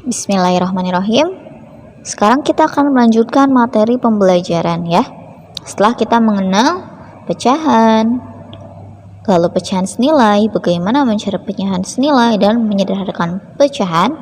Bismillahirrahmanirrahim. Sekarang kita akan melanjutkan materi pembelajaran ya. Setelah kita mengenal pecahan, lalu pecahan senilai, bagaimana mencari pecahan senilai dan menyederhanakan pecahan.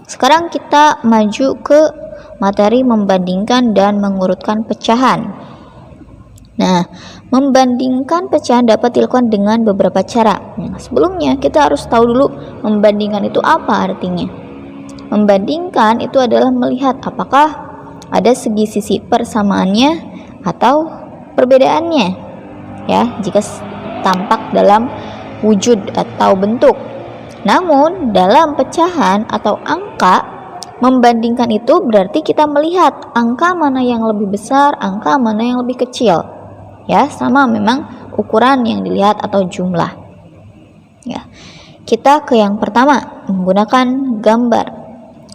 Sekarang kita maju ke materi membandingkan dan mengurutkan pecahan. Nah, membandingkan pecahan dapat dilakukan dengan beberapa cara. Nah, sebelumnya kita harus tahu dulu membandingkan itu apa artinya. Membandingkan itu adalah melihat apakah ada segi sisi persamaannya atau perbedaannya ya, jika tampak dalam wujud atau bentuk. Namun dalam pecahan atau angka, membandingkan itu berarti kita melihat angka mana yang lebih besar, angka mana yang lebih kecil ya, sama memang ukuran yang dilihat atau jumlah ya. Kita ke yang pertama, menggunakan gambar.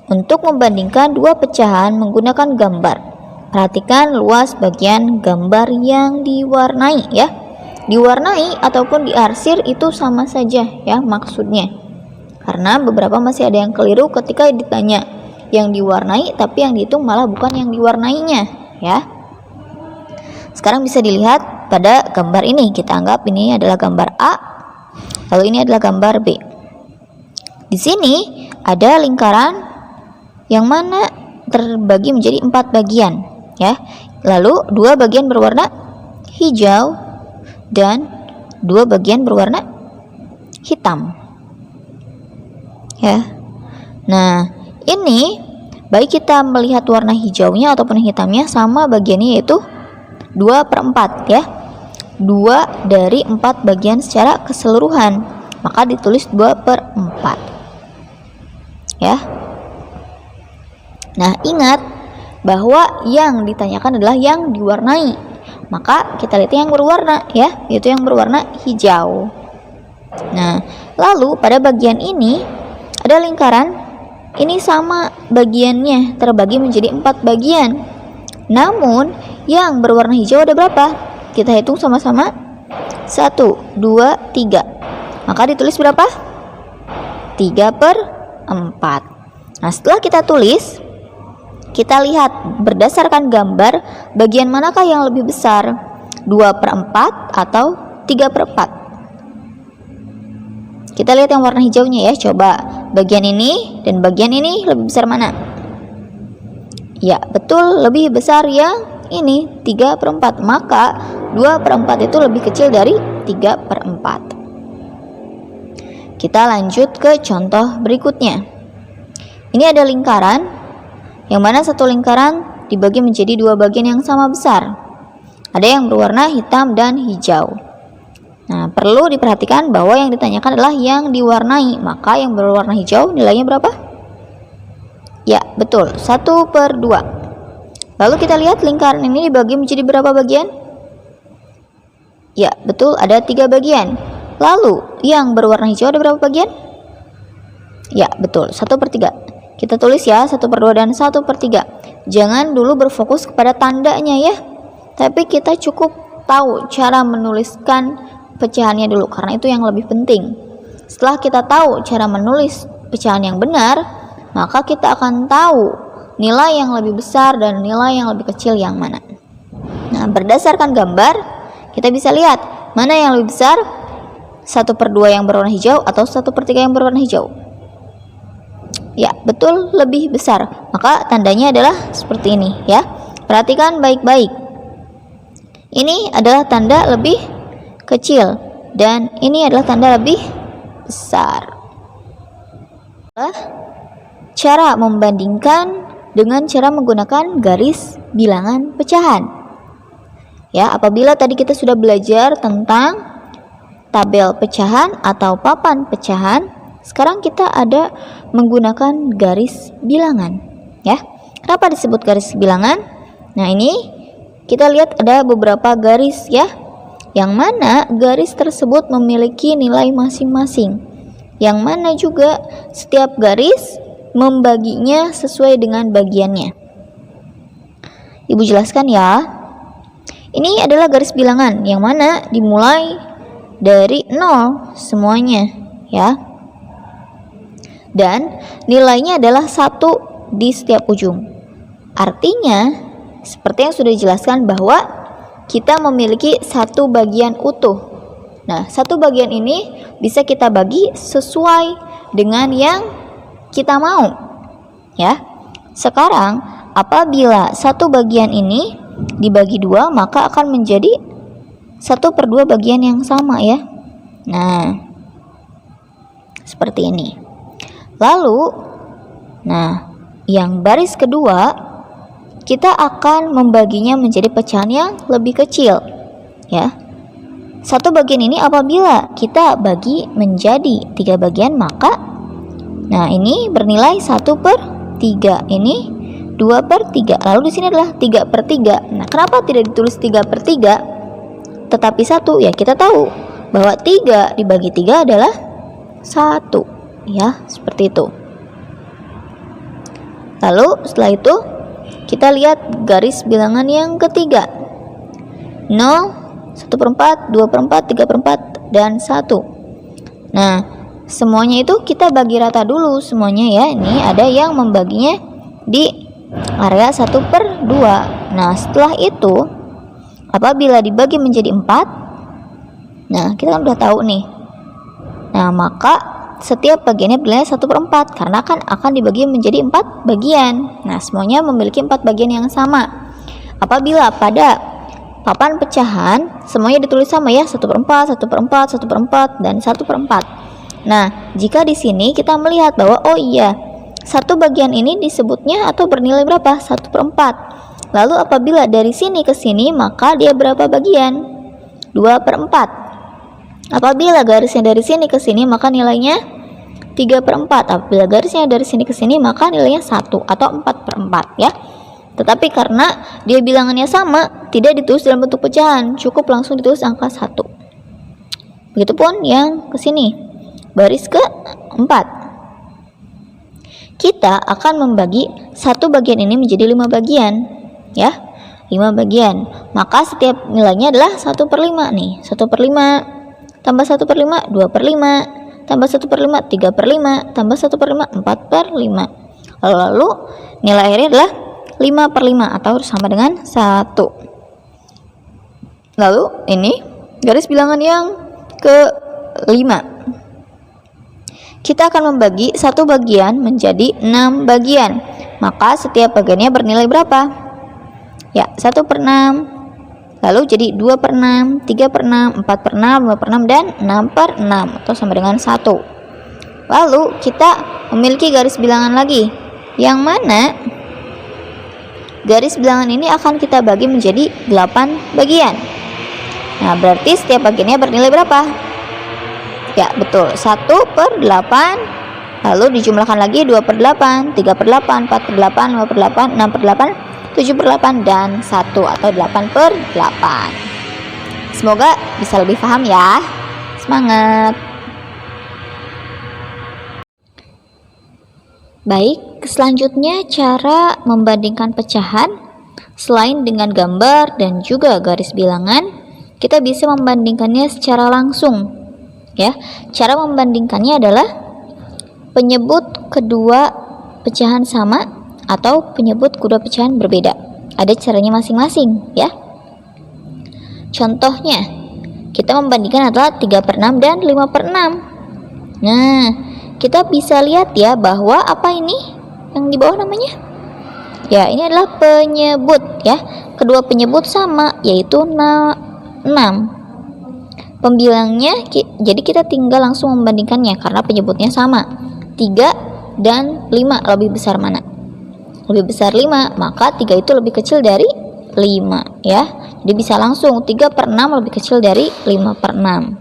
Untuk membandingkan dua pecahan menggunakan gambar, perhatikan luas bagian gambar yang diwarnai ya. Diwarnai ataupun diarsir itu sama saja ya maksudnya, karena beberapa masih ada yang keliru ketika ditanya yang diwarnai tapi yang dihitung malah bukan yang diwarnainya ya. Sekarang bisa dilihat pada gambar ini, kita anggap ini adalah gambar A, lalu ini adalah gambar B. Di sini ada lingkaran yang mana terbagi menjadi 4 bagian ya. Lalu 2 bagian berwarna hijau dan 2 bagian berwarna hitam ya. Nah, ini baik kita melihat warna hijaunya ataupun hitamnya sama bagiannya, yaitu 2/4 ya. 2 dari 4 bagian secara keseluruhan, maka ditulis 2/4 ya. Nah, ingat bahwa yang ditanyakan adalah yang diwarnai, maka kita lihat yang berwarna ya, yaitu yang berwarna hijau. Nah, lalu pada bagian ini ada lingkaran, ini sama bagiannya terbagi menjadi 4 bagian. Namun yang berwarna hijau ada berapa? Kita hitung sama-sama. 1, 2, 3. Maka ditulis berapa? 3/4. Nah, setelah kita tulis, kita lihat berdasarkan gambar bagian manakah yang lebih besar, 2/4 atau 3/4. Kita lihat yang warna hijaunya ya, coba bagian ini dan bagian ini lebih besar mana? Ya, betul, lebih besar yang ini 3/4, maka 2/4 itu lebih kecil dari 3/4. Kita lanjut ke contoh berikutnya. Ini ada lingkaran yang mana satu lingkaran dibagi menjadi 2 bagian yang sama besar. Ada yang berwarna hitam dan hijau. Nah, perlu diperhatikan bahwa yang ditanyakan adalah yang diwarnai, maka yang berwarna hijau nilainya berapa? Ya, betul, 1/2. Lalu kita lihat lingkaran ini dibagi menjadi berapa bagian? Ya, betul, ada 3 bagian. Lalu yang berwarna hijau ada berapa bagian? Ya, betul, 1/3. Kita tulis ya, 1/2 dan 1/3. Jangan dulu berfokus kepada tandanya ya, tapi kita cukup tahu cara menuliskan pecahannya dulu, karena itu yang lebih penting. Setelah kita tahu cara menulis pecahan yang benar, maka kita akan tahu nilai yang lebih besar dan nilai yang lebih kecil yang mana. Nah, berdasarkan gambar kita bisa lihat mana yang lebih besar, 1/2 yang berwarna hijau atau 1/3 yang berwarna hijau. Ya, betul, lebih besar. Maka tandanya adalah seperti ini ya. Perhatikan baik-baik. Ini adalah tanda lebih kecil dan ini adalah tanda lebih besar. Cara membandingkan dengan cara menggunakan garis bilangan pecahan. Ya, apabila tadi kita sudah belajar tentang tabel pecahan atau papan pecahan, sekarang kita ada menggunakan garis bilangan ya. Kenapa disebut garis bilangan? Nah, ini kita lihat ada beberapa garis ya, yang mana garis tersebut memiliki nilai masing-masing, yang mana juga setiap garis membaginya sesuai dengan bagiannya. Ibu jelaskan ya. Ini adalah garis bilangan yang mana dimulai dari 0 semuanya ya. dan nilainya adalah 1 di setiap ujung. Artinya, seperti yang sudah dijelaskan bahwa kita memiliki satu bagian utuh. Nah, satu bagian ini bisa kita bagi sesuai dengan yang kita mau. Ya. Sekarang, apabila satu bagian ini dibagi 2, maka akan menjadi 1/2 bagian yang sama ya. Nah, seperti ini. Lalu, nah, yang baris kedua kita akan membaginya menjadi pecahan yang lebih kecil ya. Satu bagian ini apabila kita bagi menjadi 3 bagian, maka nah ini bernilai 1/3, ini 2/3, lalu di sini adalah 3/3. Nah, kenapa tidak ditulis 3/3 tetapi 1? Ya, kita tahu bahwa 3 dibagi 3 adalah 1 ya, seperti itu. Lalu setelah itu kita lihat garis bilangan yang ketiga. 0, 1/4, 2/4, 3/4, dan 1. Nah, semuanya itu kita bagi rata dulu semuanya ya. Ini ada yang membaginya di area 1/2. Nah, setelah itu apabila dibagi menjadi 4, nah kita kan udah tahu nih. Nah, maka setiap bagiannya bernilai 1/4 karena akan dibagi menjadi 4 bagian. Nah, semuanya memiliki 4 bagian yang sama. Apabila pada papan pecahan semuanya ditulis sama ya, 1/4, 1/4, 1/4, dan 1/4. Nah, jika di sini kita melihat bahwa oh iya, satu bagian ini disebutnya atau bernilai berapa? 1/4. Lalu apabila dari sini ke sini, maka dia berapa bagian? 2/4. Apabila garisnya dari sini ke sini, maka nilainya 3/4. Apabila garisnya dari sini ke sini, maka nilainya 1 atau 4/4 ya. Tetapi karena dia bilangannya sama, tidak ditulis dalam bentuk pecahan, cukup langsung ditulis angka 1. Begitupun yang ke sini, baris ke-4. Kita akan membagi satu bagian ini menjadi 5 bagian ya. 5 bagian. Maka setiap nilainya adalah 1/5 nih. 1/5 tambah 1/5 2/5 tambah 1/5 3/5 tambah 1/5 4/5. Lalu nilai akhirnya adalah 5/5 atau sama dengan 1. Lalu ini garis bilangan yang ke-5. Kita akan membagi satu bagian menjadi 6 bagian. Maka setiap bagiannya bernilai berapa? Ya, 1/6. Lalu jadi 2/6, 3/6, 4/6, 5/6, dan 6/6 atau sama dengan 1. Lalu kita memiliki garis bilangan lagi, yang mana garis bilangan ini akan kita bagi menjadi 8 bagian. Nah, berarti setiap bagiannya bernilai berapa? Ya, betul, 1/8. Lalu dijumlahkan lagi 2/8, 3/8, 4/8, 5/8, 6/8, 7/8, dan 1 atau 8/8. Semoga bisa lebih paham ya. Semangat. Baik, selanjutnya cara membandingkan pecahan. Selain dengan gambar dan juga garis bilangan, kita bisa membandingkannya secara langsung. Ya, cara membandingkannya adalah penyebut kedua pecahan sama atau penyebut kedua pecahan berbeda. Ada caranya masing-masing ya. Contohnya, kita membandingkan adalah 3/6 dan 5/6. Nah, kita bisa lihat ya bahwa apa ini yang di bawah namanya? Ya, ini adalah penyebut ya. Kedua penyebut sama, yaitu 6. Pembilangnya, jadi kita tinggal langsung membandingkannya karena penyebutnya sama. 3 dan 5 lebih besar mana? Lebih besar 5, maka 3 itu lebih kecil dari 5 ya. Jadi bisa langsung 3/6 lebih kecil dari 5/6.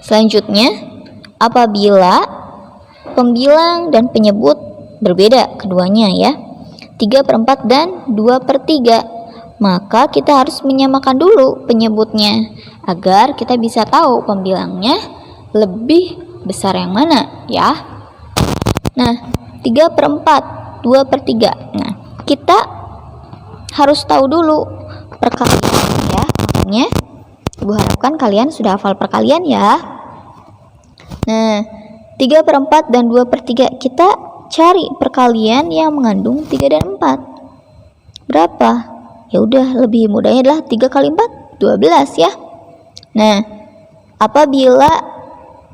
Selanjutnya, apabila pembilang dan penyebut berbeda keduanya ya, 3/4 dan 2/3, maka kita harus menyamakan dulu penyebutnya agar kita bisa tahu pembilangnya lebih besar yang mana ya. Nah, 3/4, 2/3. Nah, kita harus tahu dulu perkalian ya. Makanya Ibu harapkan kalian sudah hafal perkalian ya. Nah, 3/4 dan 2/3. Kita cari perkalian yang mengandung 3 dan 4. Berapa? Ya udah, lebih mudahnya adalah 3 kali 4, 12 ya. Nah, apabila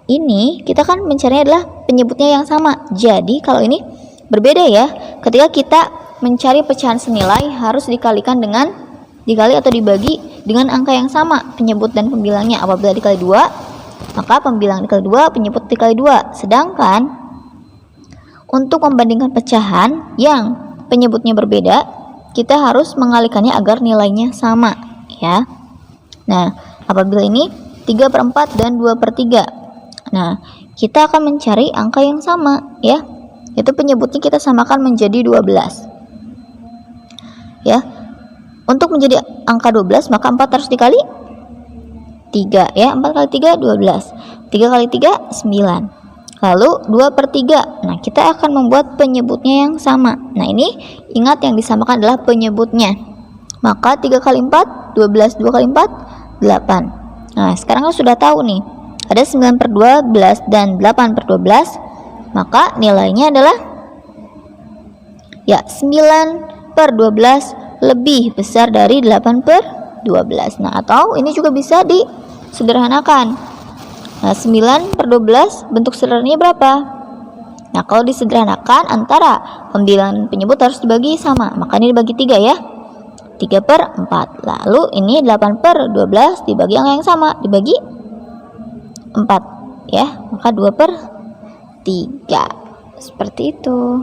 ini kita kan mencarinya adalah penyebutnya yang sama. Jadi kalau ini berbeda ya. Ketika kita mencari pecahan senilai harus dikali atau dibagi dengan angka yang sama penyebut dan pembilangnya. Apabila dikali 2, maka pembilang dikali 2, penyebut dikali 2. Sedangkan untuk membandingkan pecahan yang penyebutnya berbeda, kita harus mengalikannya agar nilainya sama ya. Nah, apabila ini 3/4 dan 2/3. Nah, kita akan mencari angka yang sama ya. Itu penyebutnya kita samakan menjadi 12. Ya. Untuk menjadi angka 12 maka 4 harus dikali 3 ya. 4 kali 3 12. 3 kali 3 9. Lalu 2/3. Nah, kita akan membuat penyebutnya yang sama. Nah, ini ingat yang disamakan adalah penyebutnya. Maka 3 kali 4 12, 2 kali 4 8. Nah, sekarang sudah tahu nih. Ada 9/12 dan 8/12. Maka nilainya adalah ya 9/12 lebih besar dari 8/12. Nah, atau ini juga bisa disederhanakan. Nah, 9/12 bentuk sederhananya berapa? Nah, kalau disederhanakan antara pembilang dan penyebut harus dibagi sama. Maka ini dibagi 3 ya. 3/4. Lalu ini 8/12 dibagi angka yang sama, dibagi 4 ya. Maka 2/3. Seperti itu.